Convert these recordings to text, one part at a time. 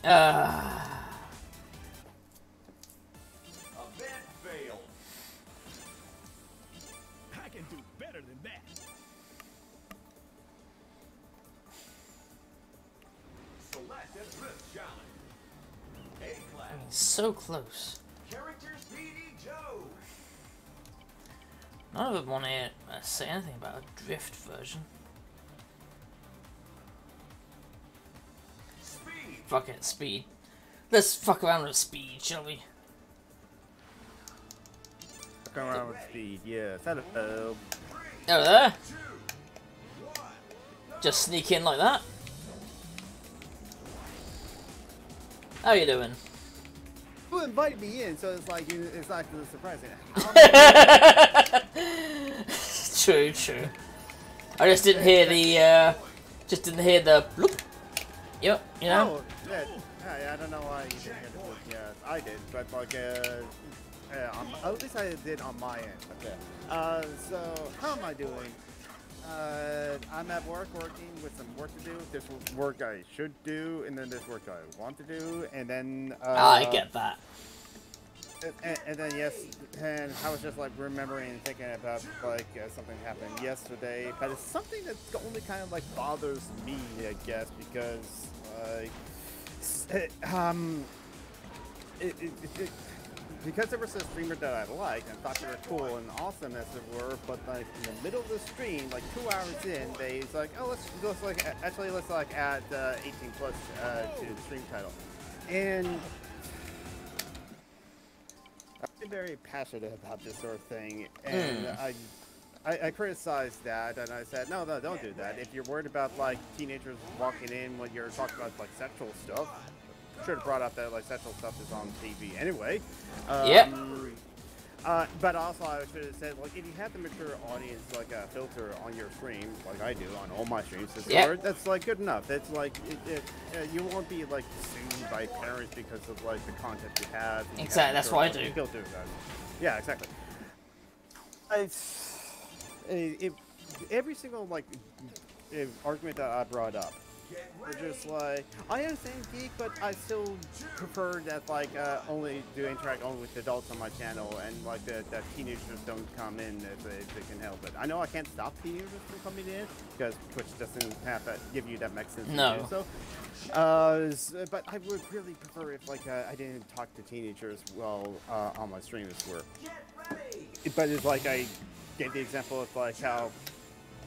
Event failed. I can do better than that. Select a drift challenge. A-class. So close. Character Speedy Joe. None of them want to say anything about a drift version. Speed. Fuck it, speed. Let's fuck around with speed, shall we? Fuck around with speed, yes. Hello. Over there. 2, 1. Just sneak in like that. How you doing? Who invited me in? So it's like it's like surprising. True, true. I just didn't hear the bloop. Yep, you know. Oh, yeah. I don't know why you didn't get the book. Yes, I did, but like at least I did on my end. Okay. So how am I doing? I'm at work working with some work to do. There's work I should do, and then there's work I want to do, and then I get that. And then yes, and I was just like remembering and thinking about like something happened yesterday, but it's something that only kind of like bothers me, I guess, because because there was a streamer that I liked and thought they were cool and awesome as it were, but like in the middle of the stream, like 2 hours in, they's like, oh let's add 18 plus to the stream title, and I'm very passionate about this sort of thing, and I criticized that, and I said, no, don't do that. If you're worried about like teenagers walking in when you're talking about like sexual stuff, should have brought up that like sexual stuff is on TV anyway. Yep. But also I should have said, like, if you have the mature audience like a filter on your stream, like I do on all my streams, that's like good enough. It's like you won't be like sued by parents because of like the content you have. Exactly, that's what I do. Filters. Yeah, exactly. Every single like argument that I brought up, we're just like, I understand geek, but I still prefer that like only do interact only with adults on my channel, and like that teenagers don't come in if they can help it. I know I can't stop teenagers from coming in because Twitch doesn't have that give you that mechanism to do so. But I would really prefer if like I didn't talk to teenagers while on my stream as were. But it's like I gave the example of like how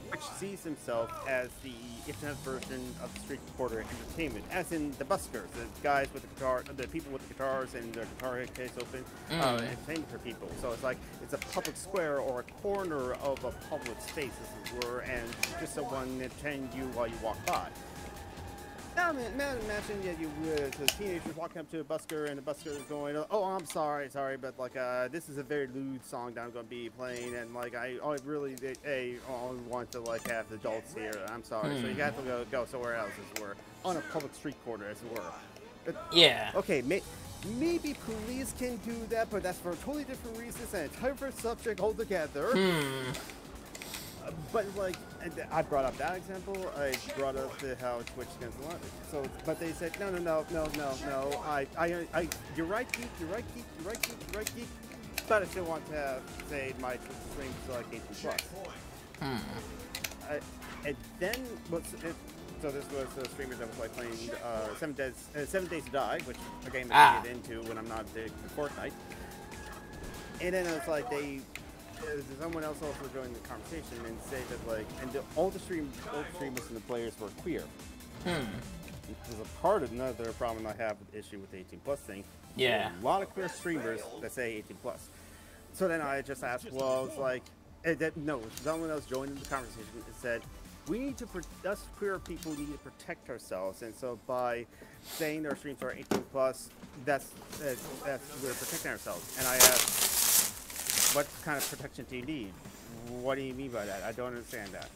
Twitch sees himself as the internet version of the street reporter entertainment, as in the buskers, the guys with the guitar, the people with the guitars and their guitar case open, entertainment for people. So it's like it's a public square or a corner of a public space, as it were, and just someone attend you while you walk by. Now imagine that you the teenagers walking up to a busker and the busker is going, oh, I'm sorry, but like this is a very lewd song that I'm going to be playing, and like I really only want to like have the adults here. I'm sorry, so you have to go somewhere else, as it were, on a public street corner, as it were. But, yeah. Okay, maybe police can do that, but that's for totally different reasons and a different subject altogether. But like, I brought up that example. I brought up how Twitch gets a lot. So, but they said no. You're right, geek. But I still want to say my Twitch stream is like 18 plus. And then so this was a streamer that was like playing 7 Days to Die, which a game that I get into when I'm not big in Fortnite. And then it's like someone else also joined the conversation and say that like, and all the streamers and the players were queer. This is a part of another problem I have with the issue with the 18 plus thing. Yeah. A lot of queer streamers that say 18 plus. So then I just asked, well, it's like, no, someone else joined the conversation and said, we need to, us queer people need to protect ourselves, and so by saying our streams are 18 plus, that's we're protecting ourselves. And I asked, what kind of protection do you need? What do you mean by that? I don't understand that.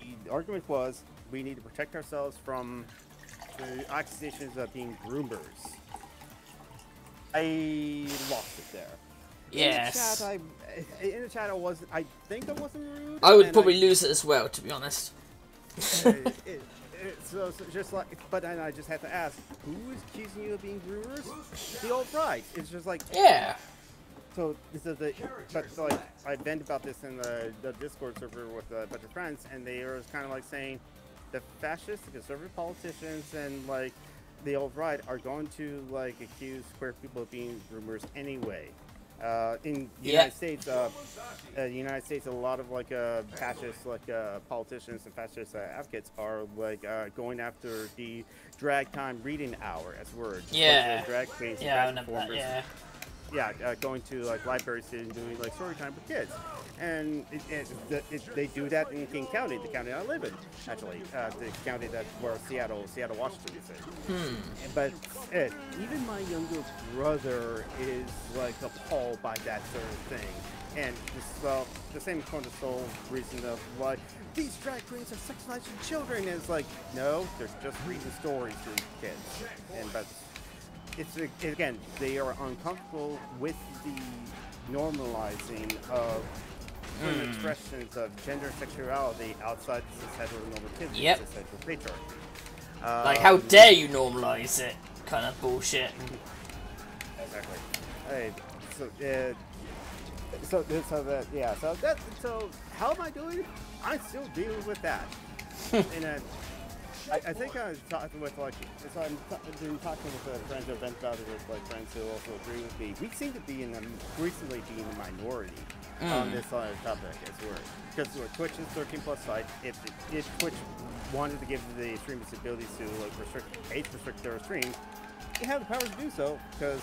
The argument was we need to protect ourselves from the accusations of being groomers. I lost it there. Yes. In the chat, I think I wasn't rude. I would probably lose it as well, to be honest. So just like, but then I just have to ask, who is accusing you of being groomers? The alt-right. It's just like, Yeah. so but like I vent about this in the Discord server with a bunch of friends, and they were kind of like saying, the fascists, the conservative politicians, and like the alt-right are going to like accuse queer people of being groomers anyway. In the United States, a lot of like fascist politicians and fascist advocates are like going after the drag time reading hour as word. Yeah. Like, drag queens, Yeah, I drag remember that, performers. yeah. Going to like libraries and doing like story time with kids, and they do that in King County, the county I live in, actually, the county where Seattle, Washington is. But even my younger brother is like appalled by that sort of thing, and the same kind of sole reason of like these drag queens are sexualizing children, and it's like no, they're just reading stories to kids, but. It's again, they are uncomfortable with the normalizing of certain expressions of gender and sexuality outside the societal normativity, Yep. the societal patriarchy. Like, how dare you normalize it? Kind of bullshit. Exactly. Hey, so how am I doing? I'm still dealing with that. And I think I was talking with like, so I've been talking with friends who've been about it with like friends who also agree with me. We seem to be recently being a minority on this topic as well. Because Twitch is 13+ site. If Twitch wanted to give the streamers the ability to like restrict their streams, they have the power to do so. Because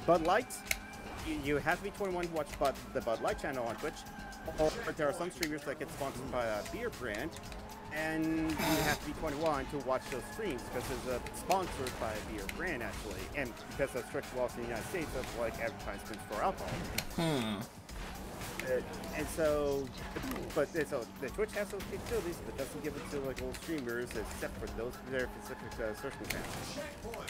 Bud Light, you have to be 21 to watch the Bud Light channel on Twitch. Or there are some streamers that get sponsored by a beer brand. And you have to be 21 to watch those streams because it's sponsored by a beer brand actually, and because of strict laws in the United States of like advertisements for alcohol. And so the Twitch has those capabilities, but doesn't give it to like old streamers except for those very specific circumstances.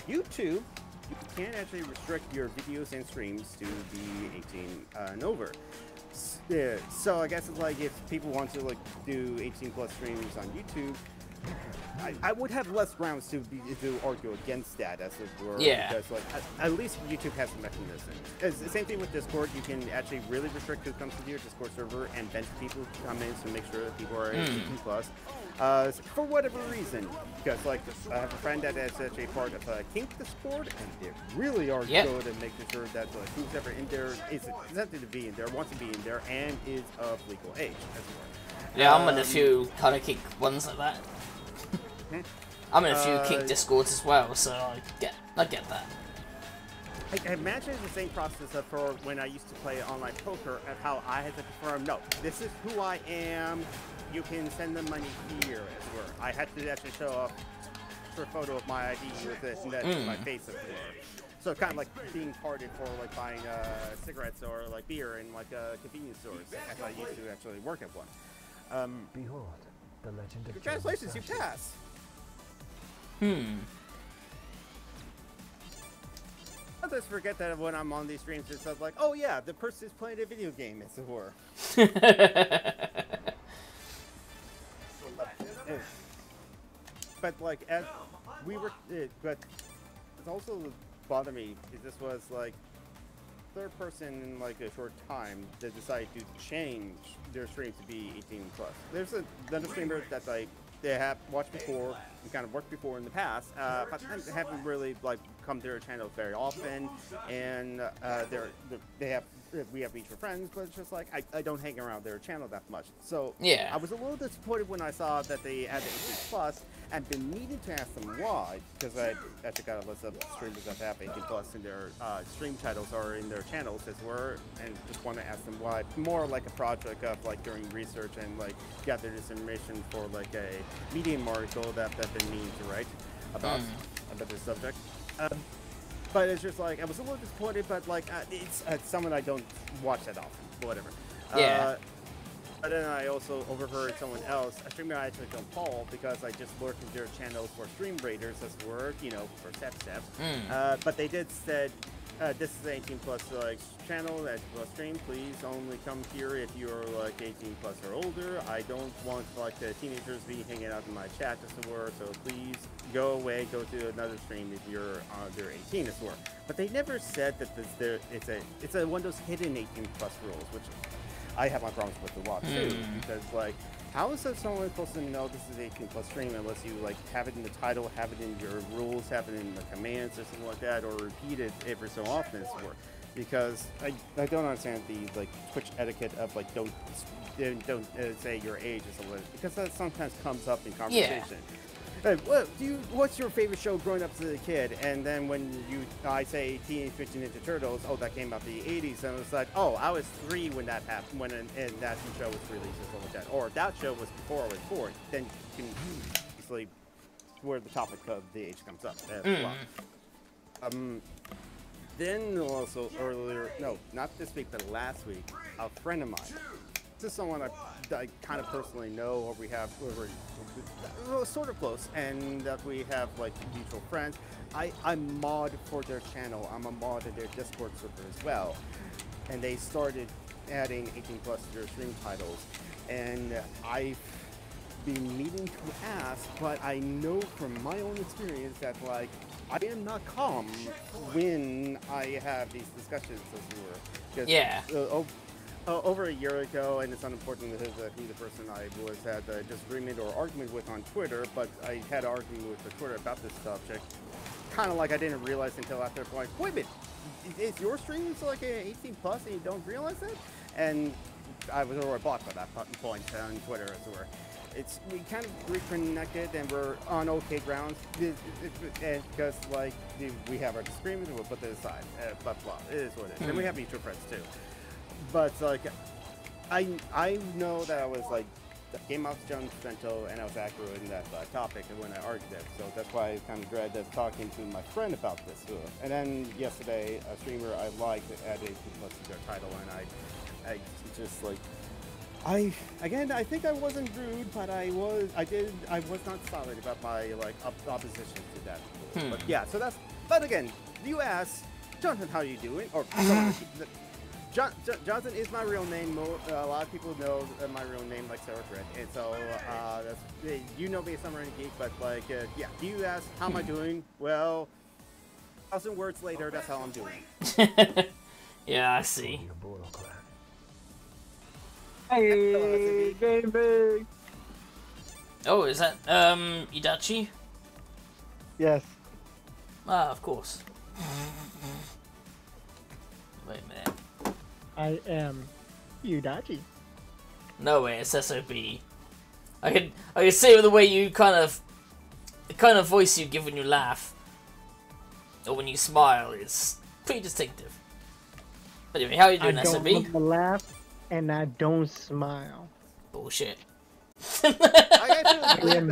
YouTube, you can actually restrict your videos and streams to be 18 and over. Yeah, so I guess it's like if people want to like do 18+ streams on YouTube, I would have less grounds to argue against that, as it were. Yeah. Because like at least YouTube has a mechanism. It's the same thing with Discord. You can actually really restrict who comes to your Discord server and bench people who come in to make sure that people are 18+. For whatever reason, because like I have a friend that is actually part of Kink Discord, and they really are good at making sure that like, who's ever in there is accepted to be in there, wants to be in there, and is of legal age as well. Yeah, I'm in a few kind of Kink ones like that. I'm in a few Kink Discords as well, so I get that. I imagine it's the same process for when I used to play online poker, of how I had to confirm, no, this is who I am, you can send the money here, as it were. I had to actually show off for a photo of my ID with this and that's my face, as it were. So kind of like being carded for like buying cigarettes or like beer in like convenience stores, as I used to actually work at one. Behold, the legend of congratulations, you passed! I just forget that when I'm on these streams, it's like, oh yeah, the person is playing a video game, as it were. But like, as we were, but it's also bothered me, because this was like third person in like a short time that decided to change their stream to be 18+. There's another streamer that they have watched before and kind of worked before in the past, but haven't really like come to their channel very often, and we have mutual friends, but it's just like I don't hang around their channel that much. So yeah, I was a little disappointed when I saw that they had the 18+, and been needing to ask them why, because I actually got a list of streamers that have 18+ in their stream titles or in their channels as were, and just want to ask them why. More like a project of like doing research and like gather this information for like a Medium article that I've been meaning to write about this subject. But it's just like I was a little disappointed, but like it's someone I don't watch that often. Whatever. Yeah. But then I also overheard someone else, a streamer I actually don't follow because I just lurk in their channels for stream raiders as word, you know, for step. But they did said, this is an 18 plus like channel, that's plus stream. Please only come here if you're like 18 plus or older. I don't want like the teenagers be hanging out in my chat as it were. So please go away, go to another stream if you're under 18 as it were. But they never said that it's a one of those hidden 18 plus rules, which I have my problems with a lot too, because like, how is that someone supposed to know this is 18 plus stream unless you like have it in the title, have it in your rules, have it in the commands or something like that, or repeat it every so often as well? Because I don't understand the like Twitch etiquette of like don't say your age or something, because that sometimes comes up in conversation. Yeah. What's your favorite show growing up as a kid? And then when I say Teenage Mutant Ninja Turtles, oh, that came out in the 80s, and it's like, oh, I was 3 when that happened, when that show was released or something like that. Or that show was before I was 4. Then you can easily where the topic of the age comes up as well. Then also earlier, no, not this week, but last week, a friend of mine. This is someone I kind of personally know, or we're sort of close, and that we have like mutual friends. I'm mod for their channel. I'm a mod in their Discord server as well, and they started adding 18 plus to their stream titles, and I've been meaning to ask, but I know from my own experience that like I am not calm when I have these discussions as it were. Yeah. Over a year ago, and it's unimportant who the person I was had a disagreement or argument with on Twitter, but I had an argument with the Twitter about this subject. Kind of like I didn't realize until after the point, wait a minute, is your stream like an 18 plus and you don't realize that? And I was already blocked by that point on Twitter as it were. We kind of reconnected and we're on okay grounds because like we have our disagreements and we'll put this aside, blah blah, it is what it is. And we have mutual friends too. But like, I know that I was like, came out judgmental and I was accurate in that topic when I argued it. So that's why I kind of dreaded talking to my friend about this. And then yesterday, a streamer I liked added 18 plus to their title, and I just like, I think I wasn't rude, but I was not solid about my like opposition to that. But yeah, so that's. But again, you ask Jonathan, how you doing? Or Jonathan is my real name. A lot of people know my real name, like Sarah Thread, and so that's, you know me as Summer and Geek. But like, yeah, do you ask how am I doing? Well, 1,000 words later, that's how I'm doing. Yeah, I see. Hey, game big. Oh, is that Idachi? Yes. Ah, of course. Wait a minute. I am Yudachi. No way, it's SOB. I can see with the way you the kind of voice you give when you laugh, or when you smile, is pretty distinctive. Anyway, how are you doing, I don't SOB? want to laugh, and I don't smile. Bullshit. I actually I am